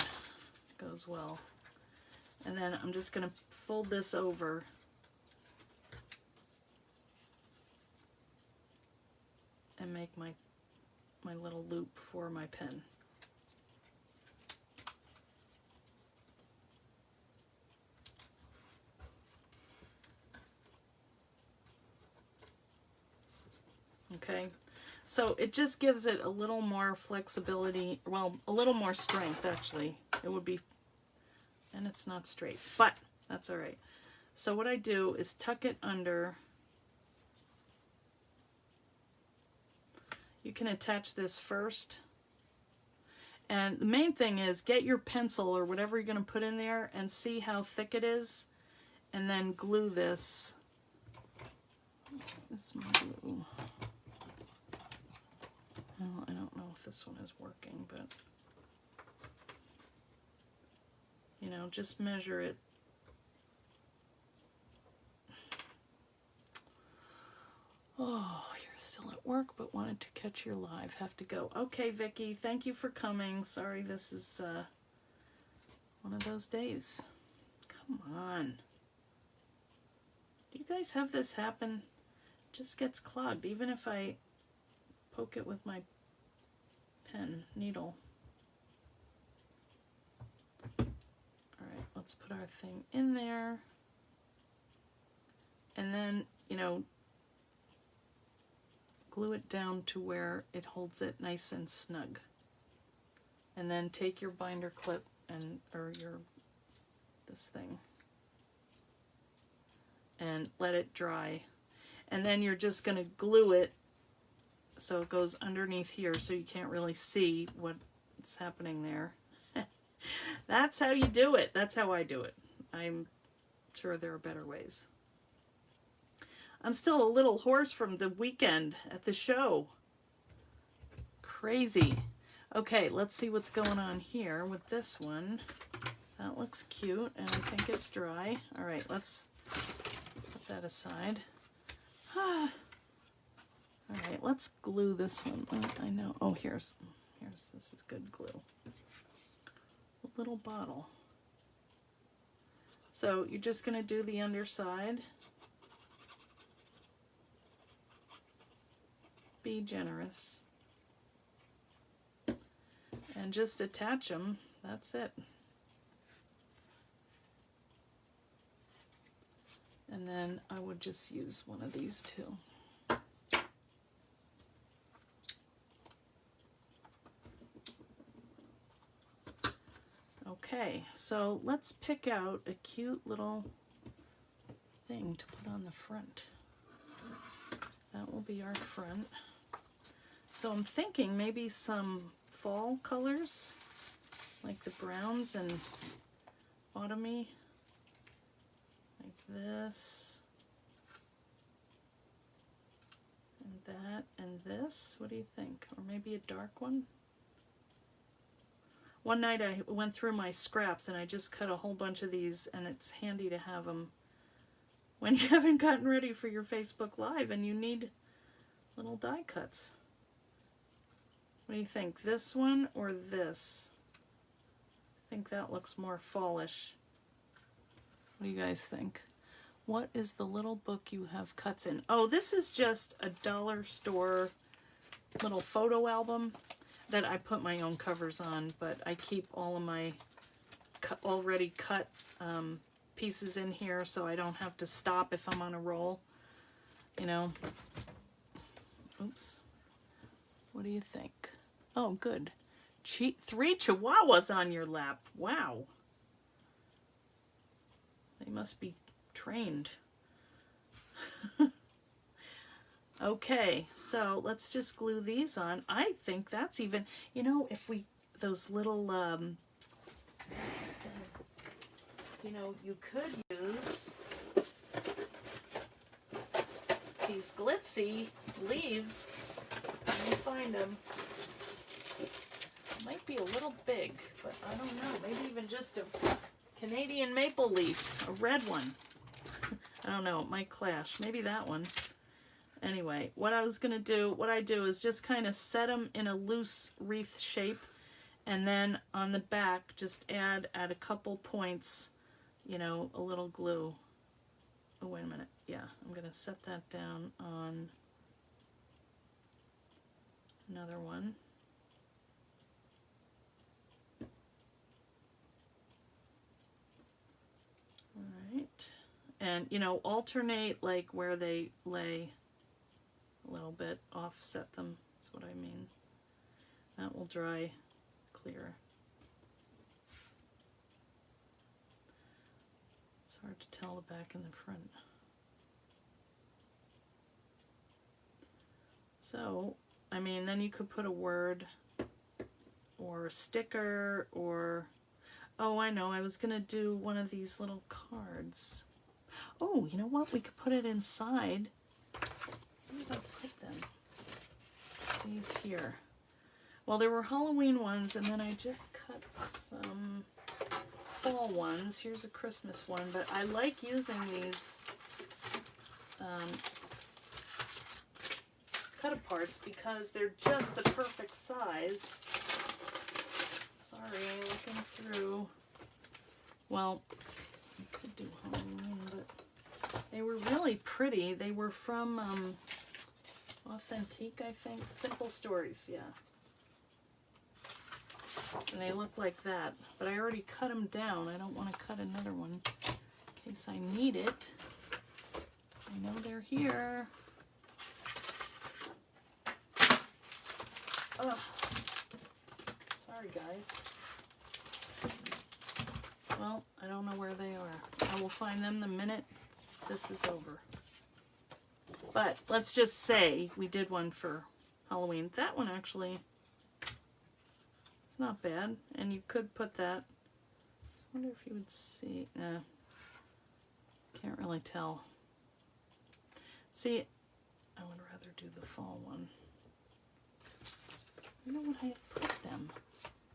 goes well. And then I'm just going to fold this over and make my little loop for my pen. Okay, so it just gives it a little more flexibility, well, a little more strength actually. It would be, and it's not straight, but that's all right. So what I do is tuck it under. You can attach this first. And the main thing is get your pencil or whatever you're going to put in there and see how thick it is, and then glue this. This is my glue. Well, I don't know if this one is working, but you know, just measure it. Oh, you're still at work, but wanted to catch your live. Have to go. Okay, Vicky, thank you for coming. Sorry, this is one of those days. Come on. Do you guys have this happen? It just gets clogged, even if I poke it with my pen needle. Alright, let's put our thing in there. And then, you know, glue it down to where it holds it nice and snug. And then take your binder clip and, or your, this thing, and let it dry. And then you're just going to glue it so it goes underneath here so you can't really see what's happening there. That's how you do it. That's how I do it. I'm sure there are better ways. I'm still a little hoarse from the weekend at the show. Crazy. Okay, let's see what's going on here with this one. That looks cute, and I think it's dry. All right, let's put that aside. All right, let's glue this one. I know. Oh, here's this is good glue. A little bottle. So you're just going to do the underside. Be generous. And just attach them. That's it. And then I would just use one of these too. Okay, so let's pick out a cute little thing to put on the front. That will be our front. So I'm thinking maybe some fall colors, like the browns and autumny, like this, and that, and this. What do you think? Or maybe a dark one? One night I went through my scraps and I just cut a whole bunch of these, and it's handy to have them when you haven't gotten ready for your Facebook Live and you need little die cuts. What do you think? This one or this? I think that looks more fallish. What do you guys think? What is the little book you have cuts in? Oh, this is just a dollar store little photo album that I put my own covers on, but I keep all of my already cut pieces in here so I don't have to stop if I'm on a roll, you know. Oops. What do you think? Oh, good. 3 Chihuahuas on your lap. Wow. They must be trained. Okay, so let's just glue these on. I think that's even, you know, if we, those little, you know, you could use these glitzy leaves. Let me find them. Might be a little big, but I don't know. Maybe even just a Canadian maple leaf, a red one. I don't know, it might clash. Maybe that one. Anyway, what I do is just kind of set them in a loose wreath shape, and then on the back just add at a couple points, you know, a little glue. Oh, wait a minute. Yeah, I'm going to set that down on another one. All right. And, you know, alternate like where they lay a little bit, offset them, is what I mean. That will dry clear. It's hard to tell the back and the front. So, I mean, then you could put a word or a sticker or, oh, I know, I was going to do one of these little cards. Oh, you know what? We could put it inside. Where did I put them? These here. Well, there were Halloween ones, and then I just cut some fall ones. Here's a Christmas one, but I like using these cut-aparts because they're just the perfect size. Sorry, looking through. Well, I could do Halloween, but they were really pretty. They were from Authentique, I think. Simple Stories, yeah. And they look like that. But I already cut them down. I don't want to cut another one in case I need it. I know they're here. Ugh. Sorry, guys. Well, I don't know where they are. I will find them the minute this is over. But let's just say we did one for Halloween. That one actually, it's not bad. And you could put that, I wonder if you would see, nah, can't really tell. See, I would rather do the fall one. I don't know what I have put them.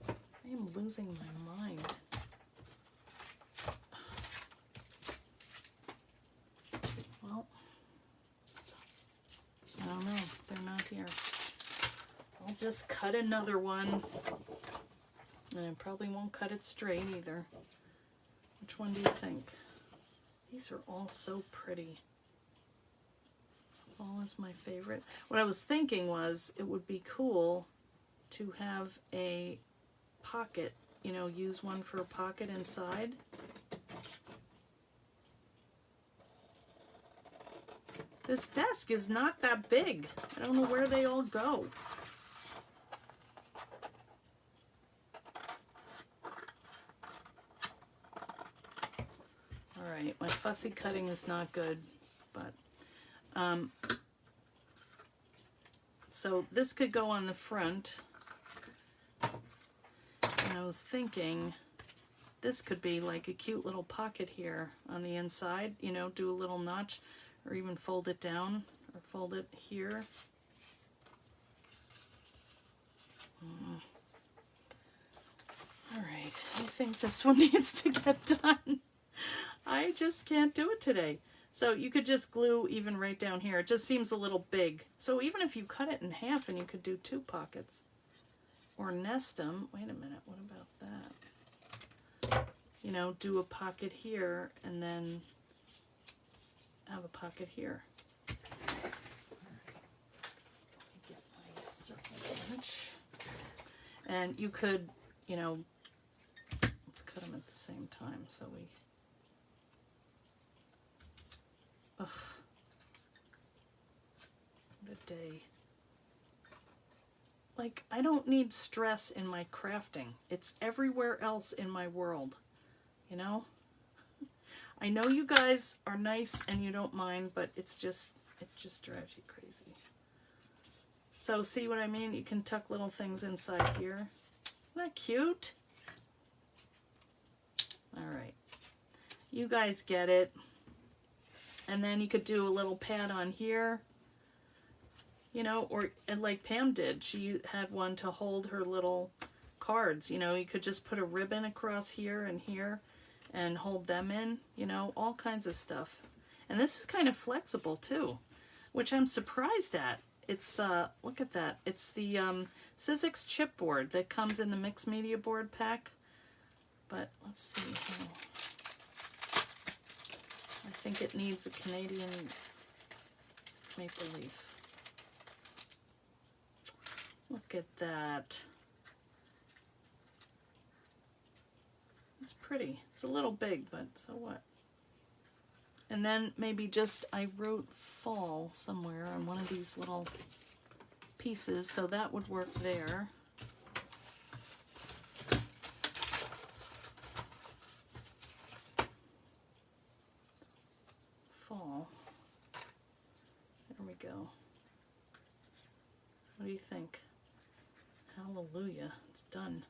I am losing my mind. Well, I don't know. They're not here. I'll just cut another one. And I probably won't cut it straight either. Which one do you think? These are all so pretty. Fall is my favorite. What I was thinking was it would be cool to have a pocket, you know, use one for a pocket inside. This desk is not that big. I don't know where they all go. All right, my fussy cutting is not good, but so this could go on the front. And I was thinking this could be like a cute little pocket here on the inside, you know, do a little notch or even fold it down or fold it here. All right, I think this one needs to get done. I just can't do it today. So you could just glue even right down here. It just seems a little big. So even if you cut it in half and you could do 2 pockets or nest them. Wait a minute, what about that? You know, do a pocket here and then have a pocket here. All right. Let me get my circle wrench. And you could, you know, let's cut them at the same time so we... Ugh. What a day. Like, I don't need stress in my crafting. It's everywhere else in my world, you know? I know you guys are nice and you don't mind, but it just drives you crazy. So see what I mean? You can tuck little things inside here. Isn't that cute? All right. You guys get it. And then you could do a little pad on here, you know, or and like Pam did. She had one to hold her little cards. You know, you could just put a ribbon across here and hold them in, you know, all kinds of stuff. And this is kind of flexible too, which I'm surprised at. It's, look at that. It's the Sizzix chipboard that comes in the mixed media board pack. But let's see how... I think it needs a Canadian maple leaf. Look at that. It's pretty. It's a little big, but so what? And then maybe just, I wrote fall somewhere on one of these little pieces, so that would work there. Fall. There we go. What do you think? Hallelujah, it's done.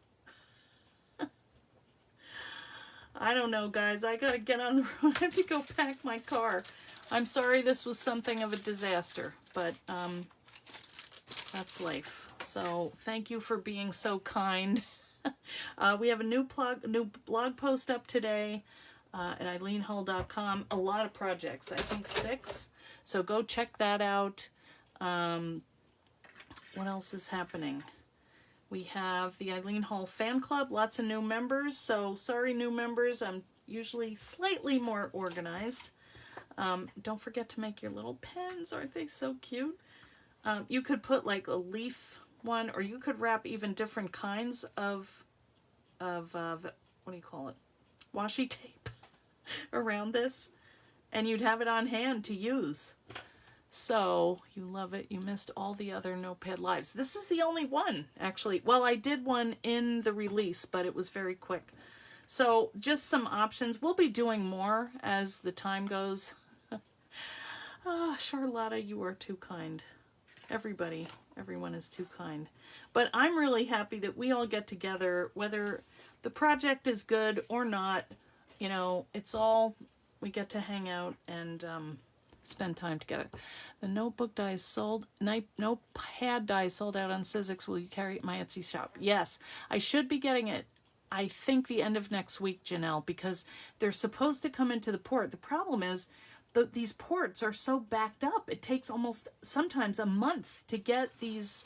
I don't know, guys. I gotta get on the road. I have to go pack my car. I'm sorry this was something of a disaster, but that's life. So thank you for being so kind. We have a new blog post up today at eileenhull.com. A lot of projects, I think 6. So go check that out. What else is happening? We have the Eileen Hull fan club, lots of new members. So sorry, new members, I'm usually slightly more organized. Don't forget to make your little pens. Aren't they so cute? You could put like a leaf one, or you could wrap even different kinds of what do you call it? Washi tape around this, and you'd have it on hand to use. So, you love it. You missed all the other Notepad Lives. This is the only one, actually. Well, I did one in the release, but it was very quick. So, just some options. We'll be doing more as the time goes. Ah, Charlotta, you are too kind. Everyone is too kind. But I'm really happy that we all get together, whether the project is good or not. You know, it's all, we get to hang out and spend time together. The notebook die is sold. Notepad die is sold out on Sizzix. Will you carry it in my Etsy shop? Yes, I should be getting it. I think the end of next week, Janelle, because they're supposed to come into the port. The problem is these ports are so backed up. It takes almost sometimes a month to get these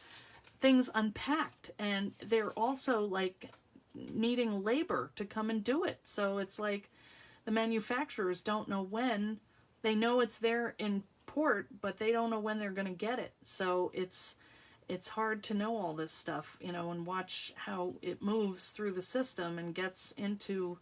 things unpacked, and they're also like needing labor to come and do it. So it's like the manufacturers don't know when. They know it's there in port, but they don't know when they're going to get it. So it's hard to know all this stuff, you know, and watch how it moves through the system and gets into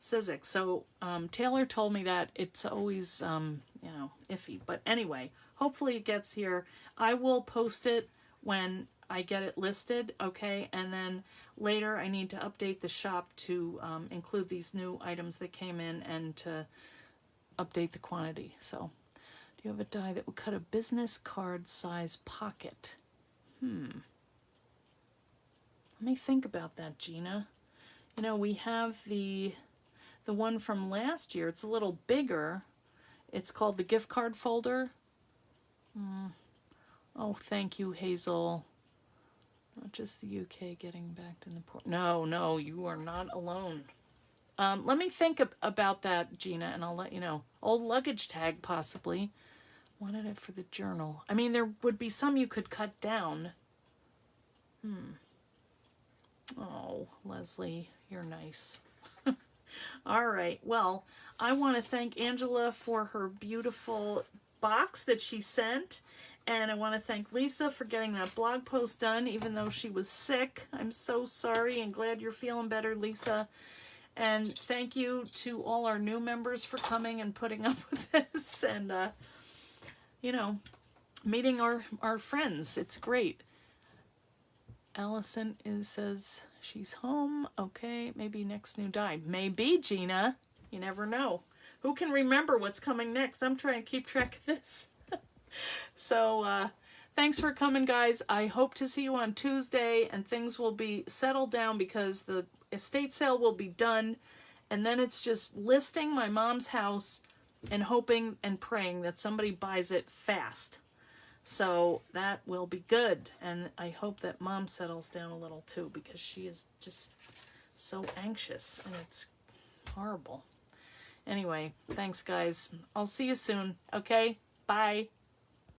Sizzix. So Taylor told me that it's always, you know, iffy. But anyway, hopefully it gets here. I will post it when I get it listed, okay? And then later I need to update the shop to include these new items that came in and to update the quantity. So, do you have a die that would cut a business card size pocket? Let me think about that, Gina. You know, we have the one from last year. It's a little bigger. It's called the gift card folder. Oh, thank you, Hazel. Not just the UK getting back to the port. No, you are not alone. Let me think about that, Gina, and I'll let you know. Old luggage tag, possibly. Wanted it for the journal. I mean, there would be some you could cut down. Oh, Leslie, you're nice. All right, well, I want to thank Angela for her beautiful box that she sent. And I want to thank Lisa for getting that blog post done, even though she was sick. I'm so sorry and glad you're feeling better, Lisa. And thank you to all our new members for coming and putting up with this and, you know, meeting our friends. It's great. Allison says she's home. Okay, maybe next new die. Maybe, Gina. You never know. Who can remember what's coming next? I'm trying to keep track of this. So, thanks for coming, guys. I hope to see you on Tuesday, and things will be settled down because the estate sale will be done, and then it's just listing my mom's house and hoping and praying that somebody buys it fast. So that will be good, and I hope that Mom settles down a little too, because she is just so anxious, and it's horrible. Anyway, thanks, guys. I'll see you soon, okay? Bye.